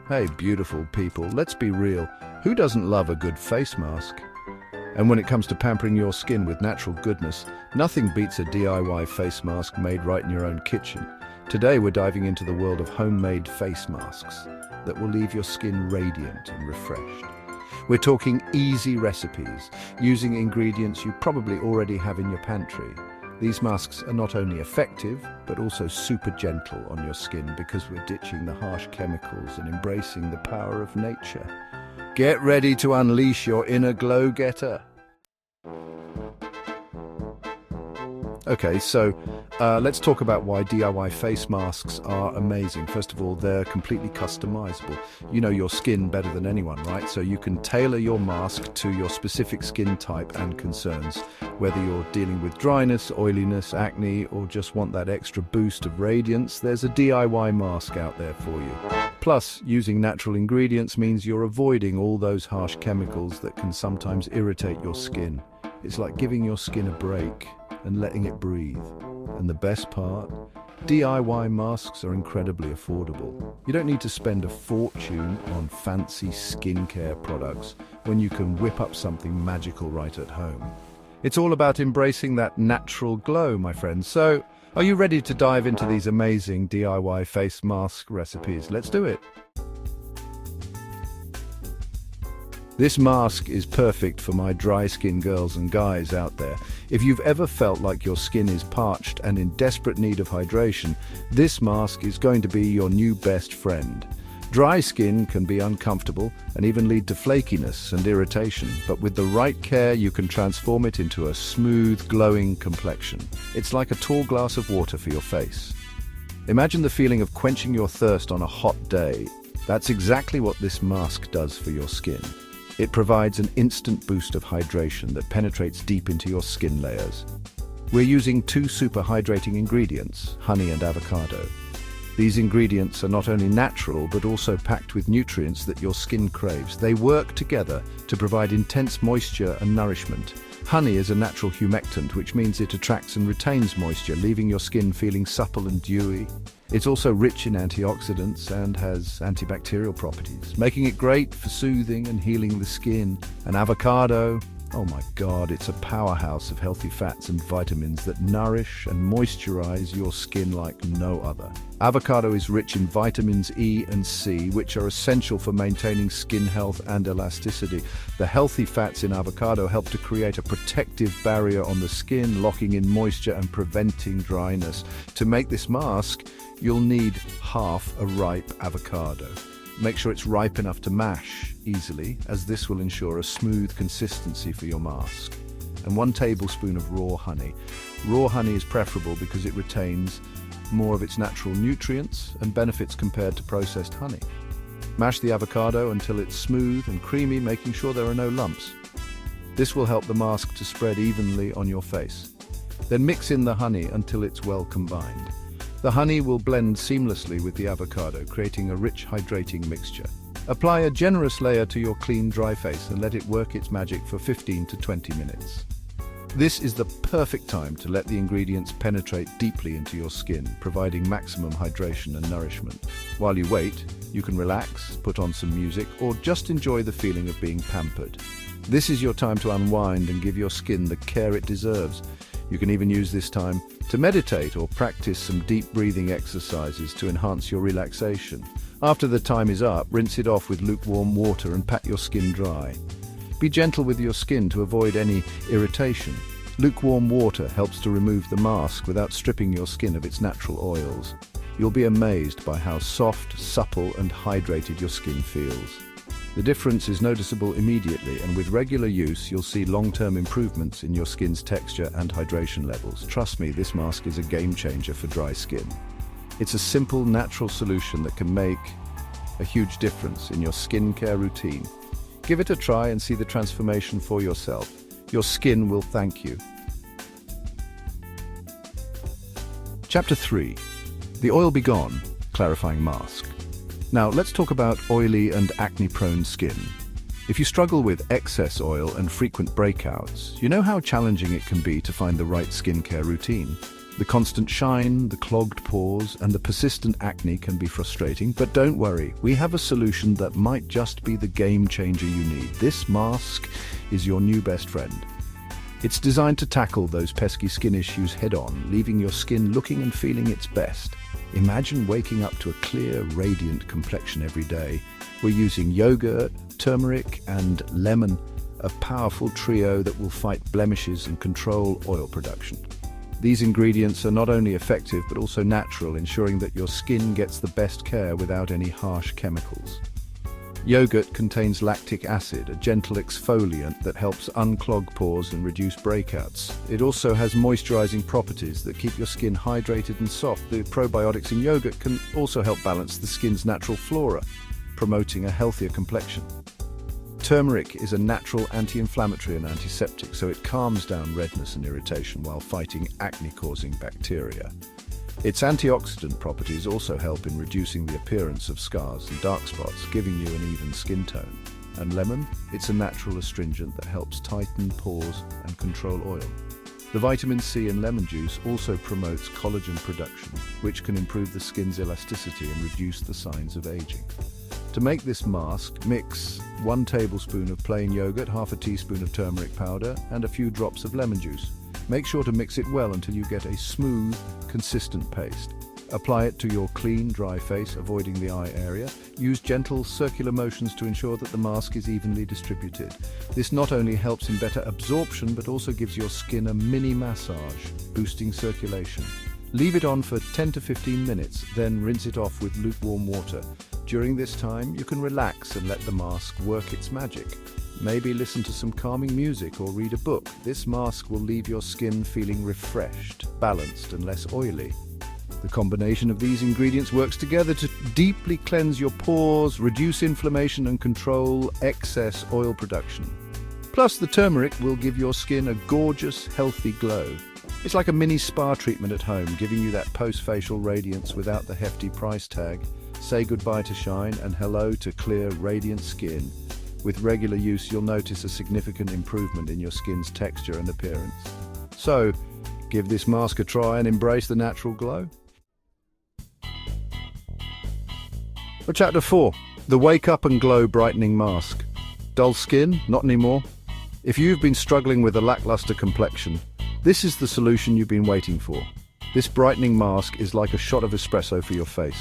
Hey, beautiful people, let's be real. Who doesn't love a good face mask? And when it comes to pampering your skin with natural goodness, nothing beats a DIY face mask made right in your own kitchen. Today we're diving into the world of homemade face masks that will leave your skin radiant and refreshed. We're talking easy recipes, using ingredients you probably already have in your pantry. These masks are not only effective, but also super gentle on your skin because we're ditching the harsh chemicals and embracing the power of nature. Get ready to unleash your inner glow-getter. Okay, so let's talk about why DIY face masks are amazing. First of all, they're completely customizable. You know your skin better than anyone, right? So you can tailor your mask to your specific skin type and concerns. Whether you're dealing with dryness, oiliness, acne, or just want that extra boost of radiance, there's a DIY mask out there for you. Plus, using natural ingredients means you're avoiding all those harsh chemicals that can sometimes irritate your skin. It's like giving your skin a break and letting it breathe. And the best part? DIY masks are incredibly affordable. You don't need to spend a fortune on fancy skincare products when you can whip up something magical right at home. It's all about embracing that natural glow, my friends. So, are you ready to dive into these amazing DIY face mask recipes? Let's do it. This mask is perfect for my dry skin girls and guys out there. If you've ever felt like your skin is parched and in desperate need of hydration, this mask is going to be your new best friend. Dry skin can be uncomfortable and even lead to flakiness and irritation, but with the right care you can transform it into a smooth, glowing complexion. It's like a tall glass of water for your face. Imagine the feeling of quenching your thirst on a hot day. That's exactly what this mask does for your skin. It provides an instant boost of hydration that penetrates deep into your skin layers. We're using two super hydrating ingredients, honey and avocado. These ingredients are not only natural but also packed with nutrients that your skin craves. They work together to provide intense moisture and nourishment. Honey is a natural humectant, which means it attracts and retains moisture, leaving your skin feeling supple and dewy. It's also rich in antioxidants and has antibacterial properties, making it great for soothing and healing the skin. And avocado, oh my God, it's a powerhouse of healthy fats and vitamins that nourish and moisturize your skin like no other. Avocado is rich in vitamins E and C, which are essential for maintaining skin health and elasticity. The healthy fats in avocado help to create a protective barrier on the skin, locking in moisture and preventing dryness. To make this mask, you'll need half a ripe avocado. Make sure it's ripe enough to mash easily, as this will ensure a smooth consistency for your mask. And 1 tablespoon of raw honey. Raw honey is preferable because it retains more of its natural nutrients and benefits compared to processed honey. Mash the avocado until it's smooth and creamy, making sure there are no lumps. This will help the mask to spread evenly on your face. Then mix in the honey until it's well combined. The honey will blend seamlessly with the avocado, creating a rich, hydrating mixture. Apply a generous layer to your clean, dry face and let it work its magic for 15 to 20 minutes. This is the perfect time to let the ingredients penetrate deeply into your skin, providing maximum hydration and nourishment. While you wait, you can relax, put on some music, or just enjoy the feeling of being pampered. This is your time to unwind and give your skin the care it deserves. You can even use this time to meditate or practice some deep breathing exercises to enhance your relaxation. After the time is up, rinse it off with lukewarm water and pat your skin dry. Be gentle with your skin to avoid any irritation. Lukewarm water helps to remove the mask without stripping your skin of its natural oils. You'll be amazed by how soft, supple, and hydrated your skin feels. The difference is noticeable immediately, and with regular use, you'll see long-term improvements in your skin's texture and hydration levels. Trust me, this mask is a game changer for dry skin. It's a simple, natural solution that can make a huge difference in your skincare routine. Give it a try and see the transformation for yourself. Your skin will thank you. Chapter 3. The Oil Be Gone, Clarifying Mask. Now, let's talk about oily and acne-prone skin. If you struggle with excess oil and frequent breakouts, you know how challenging it can be to find the right skincare routine. The constant shine, the clogged pores, and the persistent acne can be frustrating, but don't worry, we have a solution that might just be the game changer you need. This mask is your new best friend. It's designed to tackle those pesky skin issues head-on, leaving your skin looking and feeling its best. Imagine waking up to a clear, radiant complexion every day. We're using yogurt, turmeric, and lemon, a powerful trio that will fight blemishes and control oil production. These ingredients are not only effective but also natural, ensuring that your skin gets the best care without any harsh chemicals. Yogurt contains lactic acid, a gentle exfoliant that helps unclog pores and reduce breakouts. It also has moisturizing properties that keep your skin hydrated and soft. The probiotics in yogurt can also help balance the skin's natural flora, promoting a healthier complexion. Turmeric is a natural anti-inflammatory and antiseptic, so it calms down redness and irritation while fighting acne-causing bacteria. Its antioxidant properties also help in reducing the appearance of scars and dark spots, giving you an even skin tone. And lemon, it's a natural astringent that helps tighten pores and control oil. The vitamin C in lemon juice also promotes collagen production, which can improve the skin's elasticity and reduce the signs of aging. To make this mask, mix 1 tablespoon of plain yogurt, half a teaspoon of turmeric powder, and a few drops of lemon juice. Make sure to mix it well until you get a smooth, consistent paste. Apply it to your clean, dry face, avoiding the eye area. Use gentle circular motions to ensure that the mask is evenly distributed. This not only helps in better absorption, but also gives your skin a mini massage, boosting circulation. Leave it on for 10 to 15 minutes, then rinse it off with lukewarm water. During this time, you can relax and let the mask work its magic. Maybe listen to some calming music or read a book. This mask will leave your skin feeling refreshed, balanced, and less oily. The combination of these ingredients works together to deeply cleanse your pores, reduce inflammation, and control excess oil production. Plus, the turmeric will give your skin a gorgeous, healthy glow. It's like a mini spa treatment at home, giving you that post-facial radiance without the hefty price tag. Say goodbye to shine and hello to clear, radiant skin. With regular use, you'll notice a significant improvement in your skin's texture and appearance. So, give this mask a try and embrace the natural glow. Chapter 4. The Wake Up and Glow Brightening Mask. Dull skin? Not anymore. If you've been struggling with a lackluster complexion, this is the solution you've been waiting for. This brightening mask is like a shot of espresso for your face.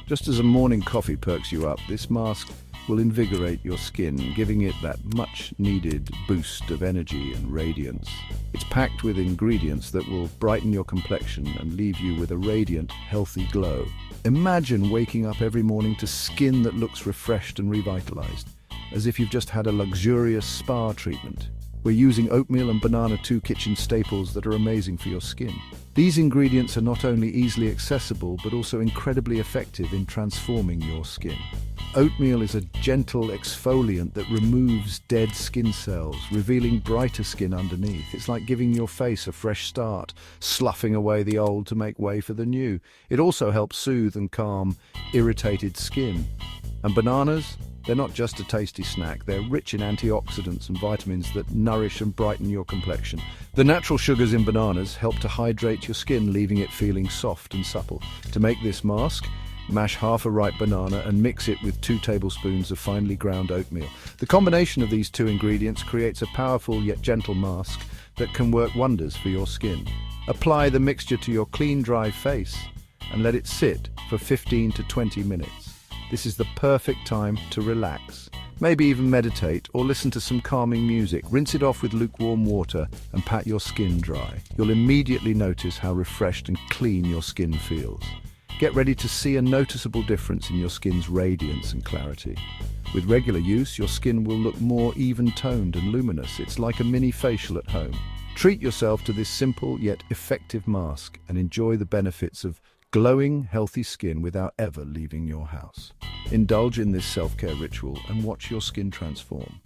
Just as a morning coffee perks you up, this mask will invigorate your skin, giving it that much-needed boost of energy and radiance. It's packed with ingredients that will brighten your complexion and leave you with a radiant, healthy glow. Imagine waking up every morning to skin that looks refreshed and revitalized, as if you've just had a luxurious spa treatment. We're using oatmeal and banana, 2 kitchen staples that are amazing for your skin. These ingredients are not only easily accessible, but also incredibly effective in transforming your skin. Oatmeal is a gentle exfoliant that removes dead skin cells, revealing brighter skin underneath. It's like giving your face a fresh start, sloughing away the old to make way for the new. It also helps soothe and calm irritated skin. And bananas? They're not just a tasty snack, they're rich in antioxidants and vitamins that nourish and brighten your complexion. The natural sugars in bananas help to hydrate your skin, leaving it feeling soft and supple. To make this mask, mash half a ripe banana and mix it with 2 tablespoons of finely ground oatmeal. The combination of these 2 ingredients creates a powerful yet gentle mask that can work wonders for your skin. Apply the mixture to your clean, dry face and let it sit for 15 to 20 minutes. This is the perfect time to relax. Maybe even meditate or listen to some calming music. Rinse it off with lukewarm water and pat your skin dry. You'll immediately notice how refreshed and clean your skin feels. Get ready to see a noticeable difference in your skin's radiance and clarity. With regular use, your skin will look more even-toned and luminous. It's like a mini facial at home. Treat yourself to this simple yet effective mask and enjoy the benefits of glowing, healthy skin without ever leaving your house. Indulge in this self-care ritual and watch your skin transform.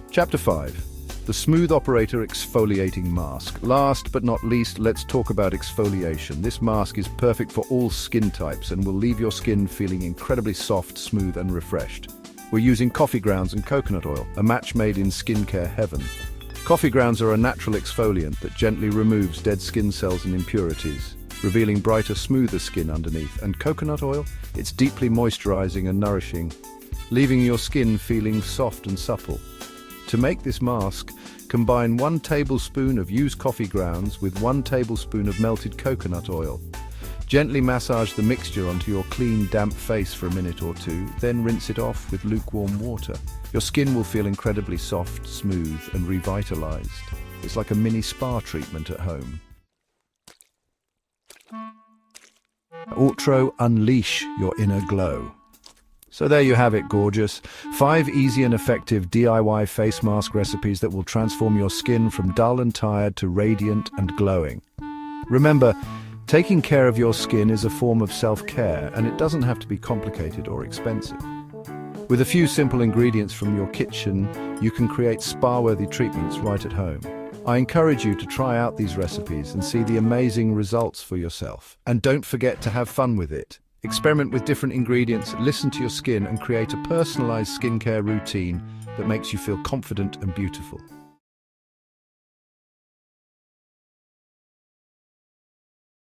Chapter 5. The Smooth Operator Exfoliating Mask. Last but not least, let's talk about exfoliation. This mask is perfect for all skin types and will leave your skin feeling incredibly soft, smooth, and refreshed. We're using coffee grounds and coconut oil, a match made in skincare heaven. Coffee grounds are a natural exfoliant that gently removes dead skin cells and impurities, revealing brighter, smoother skin underneath. And coconut oil? It's deeply moisturizing and nourishing, leaving your skin feeling soft and supple. To make this mask, combine 1 tablespoon of used coffee grounds with 1 tablespoon of melted coconut oil. Gently massage the mixture onto your clean, damp face for a minute or two, then rinse it off with lukewarm water. Your skin will feel incredibly soft, smooth, and revitalized. It's like a mini spa treatment at home. Outro, unleash your inner glow. So there you have it, gorgeous. 5 easy and effective DIY face mask recipes that will transform your skin from dull and tired to radiant and glowing. Remember, taking care of your skin is a form of self-care, and it doesn't have to be complicated or expensive. With a few simple ingredients from your kitchen, you can create spa-worthy treatments right at home. I encourage you to try out these recipes and see the amazing results for yourself. And don't forget to have fun with it. Experiment with different ingredients, listen to your skin, and create a personalized skincare routine that makes you feel confident and beautiful.